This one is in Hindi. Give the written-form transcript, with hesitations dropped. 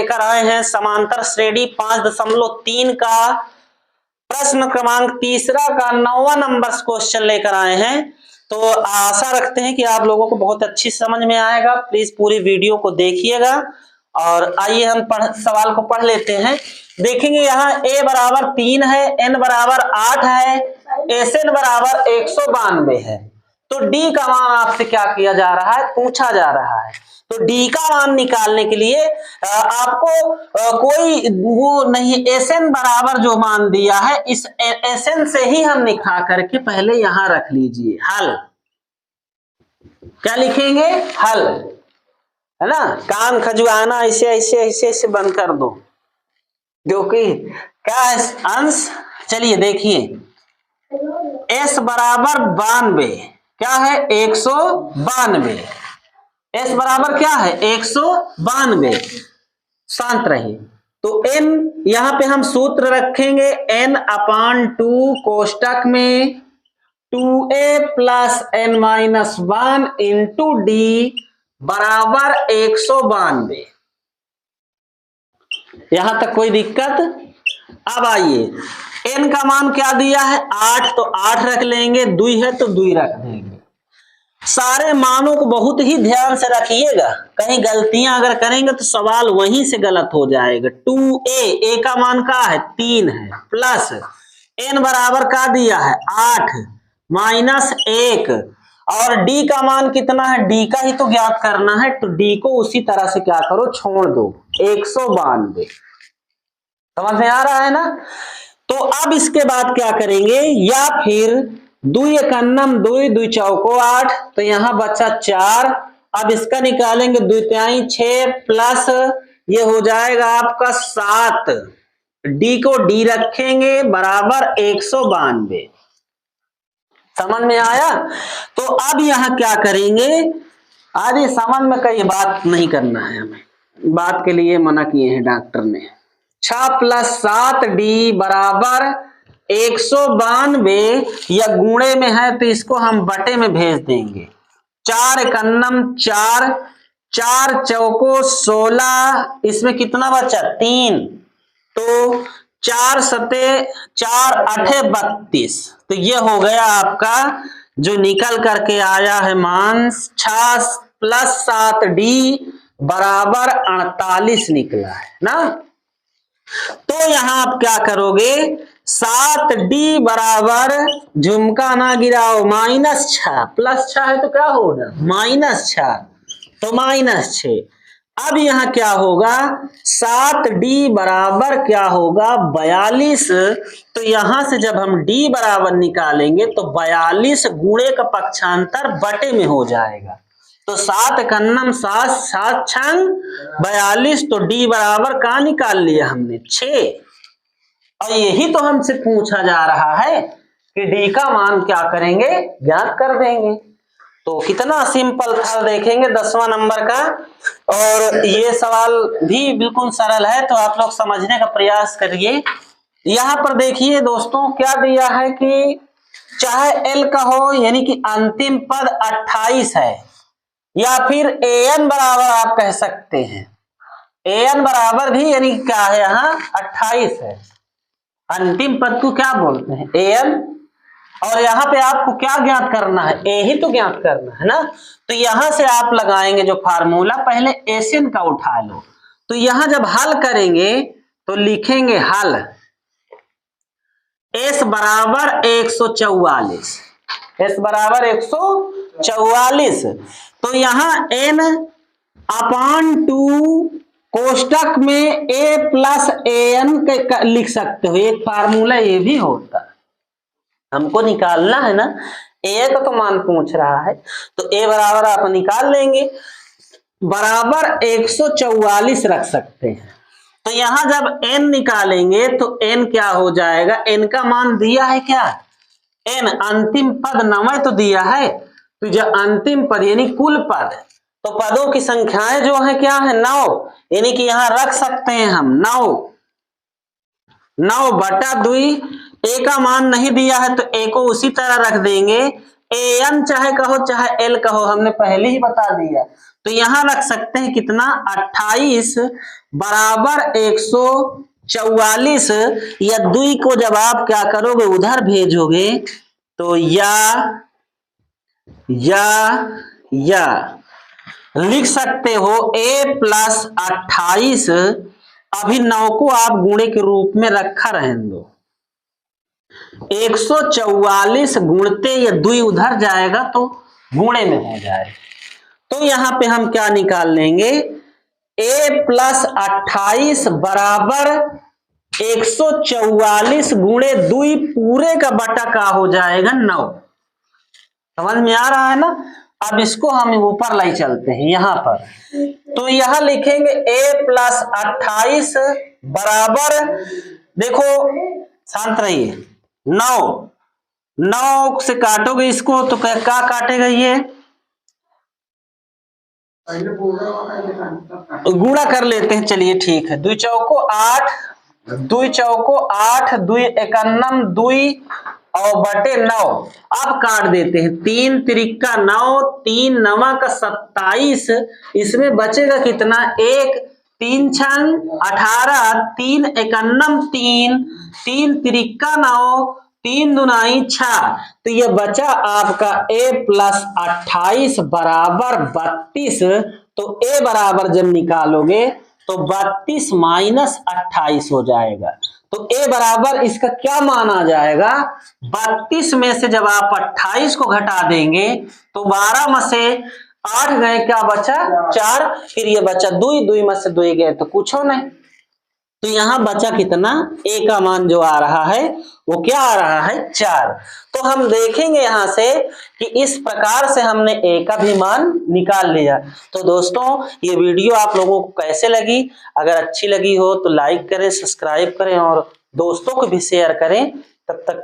लेकर आए हैं समांतर श्रेणी 5.3 का प्रश्न क्रमांक तीसरा का 9वां नंबर क्वेश्चन लेकर आए हैं। तो आशा रखते हैं कि आप लोगों को बहुत अच्छी समझ में आएगा। प्लीज पूरी वीडियो को देखिएगा और आइए हम सवाल को पढ़ लेते हैं। देखेंगे यहाँ a बराबर 3 है, n बराबर 8 है, Sn बराबर 192 है। तो d का मान आपसे क्या किया जा रहा है, पूछा जा रहा है। तो d का मान निकालने के लिए आपको कोई वो नहीं, Sn बराबर जो मान दिया है इस Sn से ही हम निकाल करके पहले यहां रख लीजिए हल। क्या लिखेंगे, हल, है ना। कान खजुआना ऐसे ऐसे ऐसे ऐसे बंद कर दो, क्योंकि क्या है अंश। चलिए देखिए s बराबर 92, क्या है 192। s बराबर क्या है 192। शांत रहिए। तो n यहां पे हम सूत्र रखेंगे n/2 कोष्टक में 2a plus n-1 into D बराबर 192। यहां तक कोई दिक्कत। अब आइए n का मान क्या दिया है 8, तो 8 रख लेंगे, 2 है तो 2 रख देंगे। सारे मानों को बहुत ही ध्यान से रखिएगा, कहीं गलतियां अगर करेंगे तो सवाल वहीं से गलत हो जाएगा। 2a, a का मान का है 3 है, प्लस n बराबर का दिया है 8 माइनस 1, और d का मान कितना है, d का ही तो ज्ञात करना है। तो d को उसी तरह से क्या करो, छोड़ दो, 192। समझ में आ रहा है ना। तो अब इसके बाद क्या करेंगे, या फिर 2 एकन्नम 2, 2 चौको 8, तो यहां बचा 4। अब इसका निकालेंगे 2 तिहाई 6 प्लस ये हो जाएगा आपका 7, डी को डी रखेंगे बराबर 192। समझ में आया। तो अब यहां क्या करेंगे, आगे समझ में कई बात नहीं करना है, हमें बात के लिए मना किए हैं डॉक्टर ने। 6 प्लस 7 डी बराबर 192, या गुणे में है तो इसको हम बटे में भेज देंगे। 4 एकन्नम 4, 4 चौको 16, इसमें कितना बचा 3, तो 4 सते 4 8 32। तो ये हो गया आपका जो निकल करके आया है मान 6 प्लस 7 डी बराबर 48 निकला है ना। तो यहां आप क्या करोगे, 7d बराबर झुमका ना गिराओ -6, प्लस 6 है तो क्या होगा -6, तो -6। अब यहां क्या होगा, 7d बराबर क्या होगा 42। तो यहां से जब हम d बराबर निकालेंगे तो 42 गुणे का पक्षांतर बटे में हो जाएगा। तो 7 एकन्नम 7, 7 छंग 42, तो d बराबर का निकाल लिया हमने 6। और यही तो हमसे पूछा जा रहा है कि d का मान क्या करेंगे, ज्ञात कर देंगे। तो कितना सिंपल था, देखेंगे 10वां नंबर का। और ये सवाल भी बिल्कुल सरल है, तो आप लोग समझने का प्रयास करिए। यहां पर देखिए दोस्तों क्या दिया है कि चाहे l का हो, यानी कि अंतिम पद 28 है, या फिर an बराबर आप कह सकते हैं, an बराबर भी यानी क्या है यहाँ 28 है। अंतिम पद को क्या बोलते हैं, an। और यहाँ पे आपको क्या ज्ञात करना है, a ही तो ज्ञात करना है ना। तो यहां से आप लगाएंगे जो फार्मूला, पहले Sn का उठा लो। तो यहां जब हल करेंगे तो लिखेंगे हल, s बराबर 144, s बराबर 144। तो यहां n/2 कोष्टक में a प्लस an लिख सकते हो, एक फार्मूला ये भी होता है। हमको निकालना है ना, a का तो मान पूछ रहा है, तो a बराबर आप निकाल लेंगे, बराबर 144 रख सकते हैं। तो यहां जब n निकालेंगे तो n क्या हो जाएगा, n का मान दिया है क्या, n अंतिम पद 9 तो दिया है। तो जो अंतिम पद यानी कुल पद, तो पदों की संख्याएं जो है क्या है 9, यानी कि यहां रख सकते हैं हम 9 बटा 2। a का मान नहीं दिया है तो a को उसी तरह रख देंगे। an चाहे कहो चाहे l कहो, हमने पहले ही बता दिया। तो यहां रख सकते हैं कितना 28 बराबर 144। या 2 को जब आप क्या करोगे उधर भेजोगे तो या लिख सकते हो a प्लस 28। अभी 9 को आप गुणे के रूप में रखा रहने दो। 144 गुणते या 2 उधर जाएगा तो गुणे में हो जाएगा। तो यहां पे हम क्या निकाल लेंगे a प्लस 28 बराबर 144 गुणे 2 पूरे का बटा का हो जाएगा 9। समझ में आ रहा है ना। अब इसको हम ऊपर लाई चलते हैं यहां पर। तो यहां लिखेंगे a प्लस 28 बराबर, देखो शांत रहिए, 9 से काटोगे इसको तो क्या काटेगा ये, गुणा कर लेते हैं। चलिए ठीक है, 2 चौको 8, 2 चौको 8, 2 एकान्नम 2 और बटे 9। अब काट देते हैं, 3 त्रिका 9, 3 नवा का 27। इसमें बचेगा कितना 1, 3 छंग 18, 3 एकान्नम 3, 3 त्रिका 9, 3 दुनाई 6। तो ये बचा आपका a प्लस 28 बराबर 32। तो a बराबर जब निकालोगे तो 32 माइनस 28 हो जाएगा। तो a बराबर इसका क्या मान आ जाएगा, 32 में से जब आप 28 को घटा देंगे तो 12 में से 8 गए, क्या बचा 4, फिर ये बचा 2 में से 2 गए तो कुछ हो नहीं। तो यहां बचा कितना, a का मान जो आ रहा है वो क्या आ रहा है 4। तो हम देखेंगे यहां से कि इस प्रकार से हमने a का भी मान निकाल लिया। तो दोस्तों ये वीडियो आप लोगों को कैसे लगी, अगर अच्छी लगी हो तो लाइक करें, सब्सक्राइब करें और दोस्तों को भी शेयर करें। तब तक के